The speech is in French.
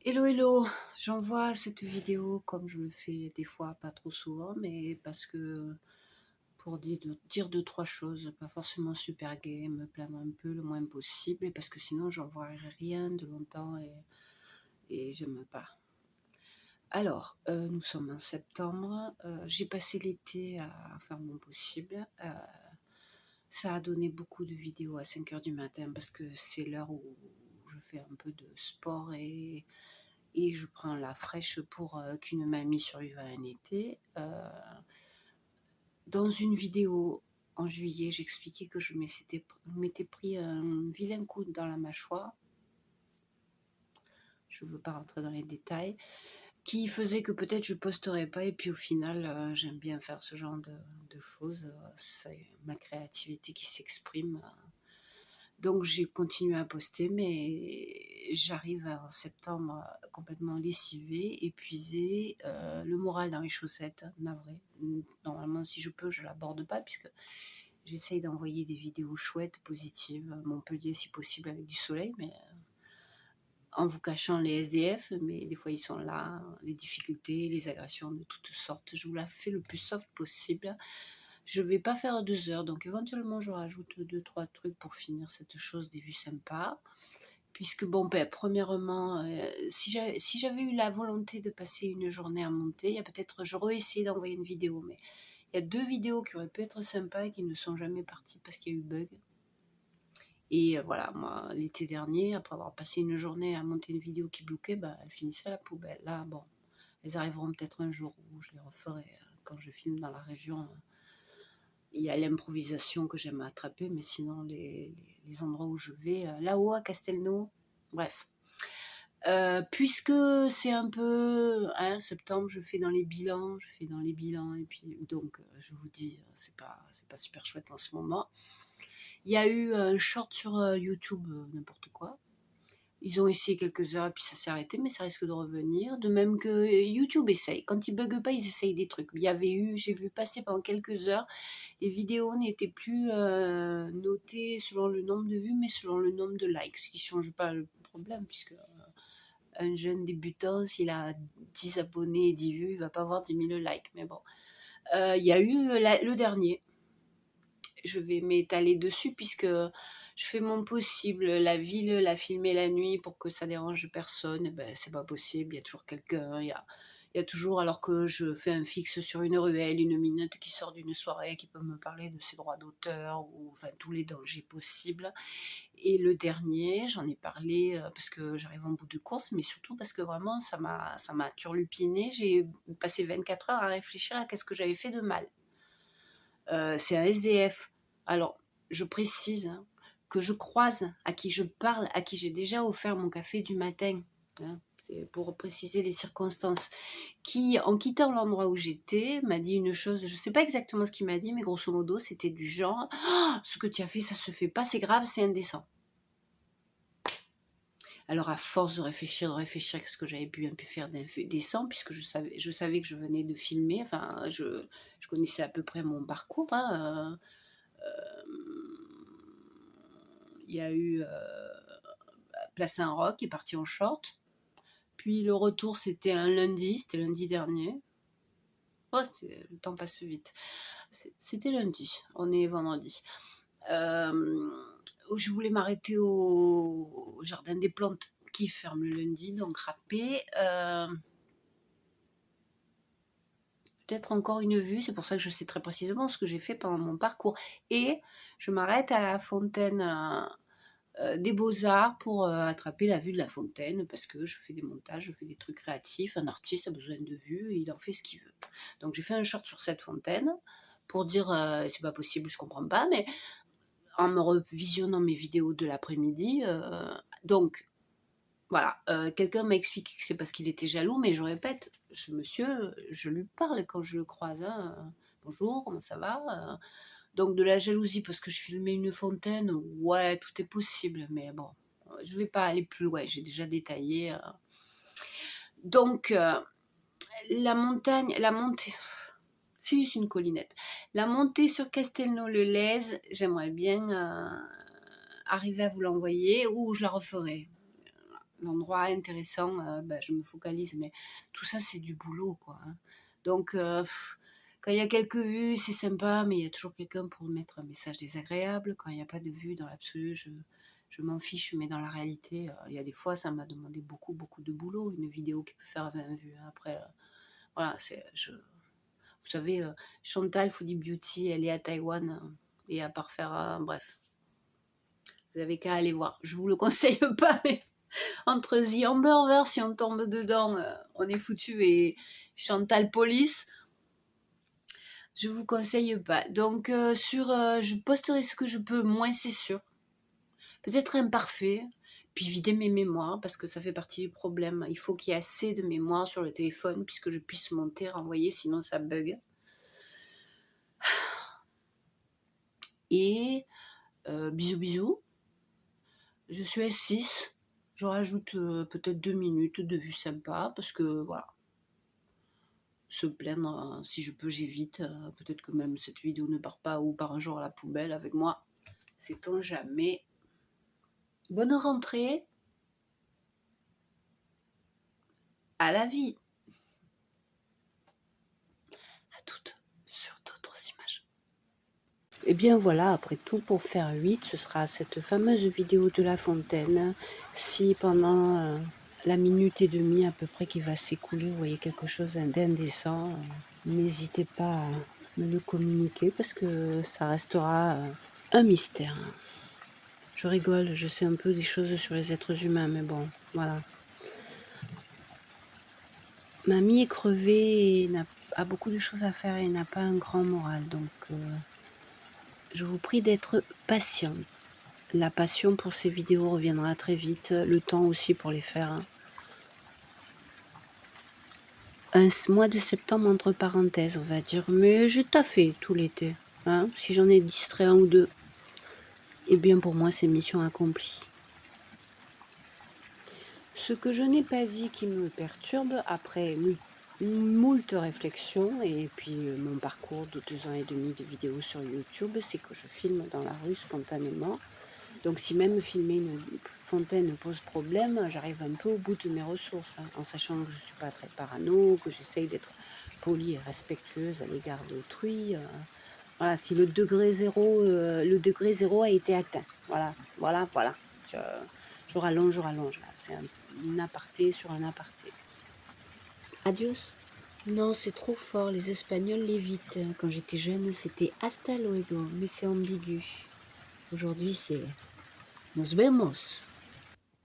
Hello, hello, j'envoie cette vidéo comme je le fais des fois, pas trop souvent, mais parce que pour dire deux, trois choses, pas forcément super gai, me plaindre un peu le moins possible, et parce que sinon j'envoie rien de longtemps et j'aime pas. Alors, nous sommes en septembre, j'ai passé l'été à faire mon possible. Ça a donné beaucoup de vidéos à 5 heures du matin parce que c'est l'heure où je fais un peu de sport et je prends la fraîche pour qu'une mamie survive à un été. Dans une vidéo en juillet, j'expliquais que je m'étais pris un vilain coup dans la mâchoire. Je ne veux pas rentrer dans les détails, qui faisait que peut-être je posterais pas. Et puis au final, j'aime bien faire ce genre de choses. C'est ma créativité qui s'exprime. Donc j'ai continué à poster, mais j'arrive en septembre complètement lessivée, épuisée, le moral dans les chaussettes, navrée. Normalement, si je peux, je l'aborde pas puisque j'essaye d'envoyer des vidéos chouettes, positives, à Montpellier si possible avec du soleil, mais en vous cachant les SDF, mais des fois ils sont là, les difficultés, les agressions de toutes sortes. Je vous la fais le plus soft possible. Je vais pas faire 2 heures, donc éventuellement je rajoute 2-3 trucs pour finir cette chose des vues sympas. Puisque bon, ben, premièrement, si j'avais eu la volonté de passer une journée à monter, il y a peut-être, j'aurais essayé d'envoyer une vidéo, mais il y a 2 vidéos qui auraient pu être sympas et qui ne sont jamais parties parce qu'il y a eu bug. Et voilà, moi, l'été dernier, après avoir passé une journée à monter une vidéo qui bloquait, ben, elles finissaient à la poubelle. Là, bon, elles arriveront peut-être un jour où je les referai quand je filme dans la région. Il y a l'improvisation que j'aime attraper, mais sinon, les endroits où je vais, là-haut à Castelnau, bref. Puisque c'est un peu, hein, septembre, je fais dans les bilans, et puis donc je vous dis, c'est pas super chouette en ce moment. Il y a eu un short sur YouTube, n'importe quoi. Ils ont essayé quelques heures et puis ça s'est arrêté, mais ça risque de revenir. De même que YouTube essaye. Quand ils buguent pas, ils essayent des trucs. J'ai vu passer pendant quelques heures, les vidéos n'étaient plus notées selon le nombre de vues, mais selon le nombre de likes, ce qui ne change pas le problème, puisque un jeune débutant, s'il a 10 abonnés et 10 vues, il va pas avoir 10 000 likes. Mais bon, il y a eu le dernier. Je vais m'étaler dessus puisque je fais mon possible. La ville l'a filmé la nuit pour que ça dérange personne. Ben, c'est pas possible. Il y a toujours quelqu'un. Il y a toujours, alors que je fais un fixe sur une ruelle, une minute qui sort d'une soirée, qui peut me parler de ses droits d'auteur ou enfin tous les dangers possibles. Et le dernier, j'en ai parlé parce que j'arrive en bout de course, mais surtout parce que vraiment ça m'a turlupiné. J'ai passé 24 heures à réfléchir à qu'est-ce que j'avais fait de mal. C'est un SDF. Alors, je précise que je croise, à qui je parle, à qui j'ai déjà offert mon café du matin. C'est pour préciser les circonstances, qui, en quittant l'endroit où j'étais, m'a dit une chose, je ne sais pas exactement ce qu'il m'a dit, mais grosso modo, c'était du genre « ce que tu as fait, ça se fait pas, c'est grave, c'est indécent ». Alors à force de réfléchir, qu'est-ce que j'avais pu faire d'indécent, puisque je savais que je venais de filmer, enfin, je connaissais à peu près mon parcours, hein, il y a eu Place Saint-Roch qui est parti en short. Puis le retour, c'était lundi dernier. Oh, le temps passe vite. C'était lundi, on est vendredi. Je voulais m'arrêter au jardin des plantes qui ferme le lundi, donc râpé. Peut-être encore une vue, c'est pour ça que je sais très précisément ce que j'ai fait pendant mon parcours. Et je m'arrête à la fontaine des Beaux-Arts pour attraper la vue de la fontaine, parce que je fais des montages, je fais des trucs créatifs, un artiste a besoin de vues, et il en fait ce qu'il veut. Donc j'ai fait un short sur cette fontaine, pour dire c'est pas possible, je comprends pas, mais en me revisionnant mes vidéos de l'après-midi, donc voilà, quelqu'un m'a expliqué que c'est parce qu'il était jaloux, mais je répète, ce monsieur, je lui parle quand je le croise, hein, bonjour, comment ça va donc de la jalousie parce que je filmais une fontaine, ouais, tout est possible, mais bon, je vais pas aller plus loin, j'ai déjà détaillé. Donc, la montée, si, c'est une collinette. La montée sur Castelnau-le-Lez, j'aimerais bien arriver à vous l'envoyer ou je la referai. l'endroit intéressant, je me focalise. Mais tout ça, c'est du boulot, quoi, hein. Donc, quand il y a quelques vues, c'est sympa, mais il y a toujours quelqu'un pour mettre un message désagréable. Quand il y a pas de vues, dans l'absolu, je m'en fiche. Mais dans la réalité, il y a des fois, ça m'a demandé beaucoup, beaucoup de boulot. Une vidéo qui peut faire 20 vues. Après, voilà, vous savez, Chantal Foodie Beauty, elle est à Taïwan, et à part faire, bref, vous avez qu'à aller voir. Je vous le conseille pas, mais entre The Amberver, si on tombe dedans, on est foutu, et Chantal Police, je vous conseille pas. Donc, je posterai ce que je peux, moins c'est sûr. Peut-être imparfait, puis vider mes mémoires, parce que ça fait partie du problème. Il faut qu'il y ait assez de mémoire sur le téléphone, puisque je puisse monter, renvoyer, sinon ça bug. Et bisous bisous. Je suis S6. Je rajoute peut-être 2 minutes de vue sympa, parce que voilà. Se plaindre, si je peux, j'évite. Peut-être que même cette vidéo ne part pas, ou part un jour à la poubelle avec moi. Sait-on jamais. Bonne rentrée. À la vie. À toutes sur d'autres images. Et bien voilà, après tout, pour faire 8, ce sera cette fameuse vidéo de La Fontaine. Si pendant la minute et demie à peu près qui va s'écouler, vous voyez quelque chose d'indécent, n'hésitez pas à me le communiquer, parce que ça restera un mystère. Je rigole, je sais un peu des choses sur les êtres humains, mais bon, voilà. Mamie est crevée et a beaucoup de choses à faire et n'a pas un grand moral, donc je vous prie d'être patient. La passion pour ces vidéos reviendra très vite, le temps aussi pour les faire. Un mois de septembre entre parenthèses, on va dire, mais j'ai taffé tout l'été. Hein, si j'en ai distrait un ou deux, eh bien pour moi c'est mission accomplie. Ce que je n'ai pas dit qui me perturbe, après moult réflexions et puis mon parcours de 2 ans et demi de vidéos sur YouTube, c'est que je filme dans la rue spontanément. Donc si même filmer une fontaine pose problème, j'arrive un peu au bout de mes ressources, hein, en sachant que je ne suis pas très parano, que j'essaye d'être polie et respectueuse à l'égard d'autrui. Voilà, si le degré zéro a été atteint. Voilà. Je rallonge. Là, c'est un aparté sur un aparté. Adios. Non, c'est trop fort, les Espagnols l'évitent. Quand j'étais jeune, c'était hasta luego, mais c'est ambigu. Aujourd'hui, c'est nos vemos.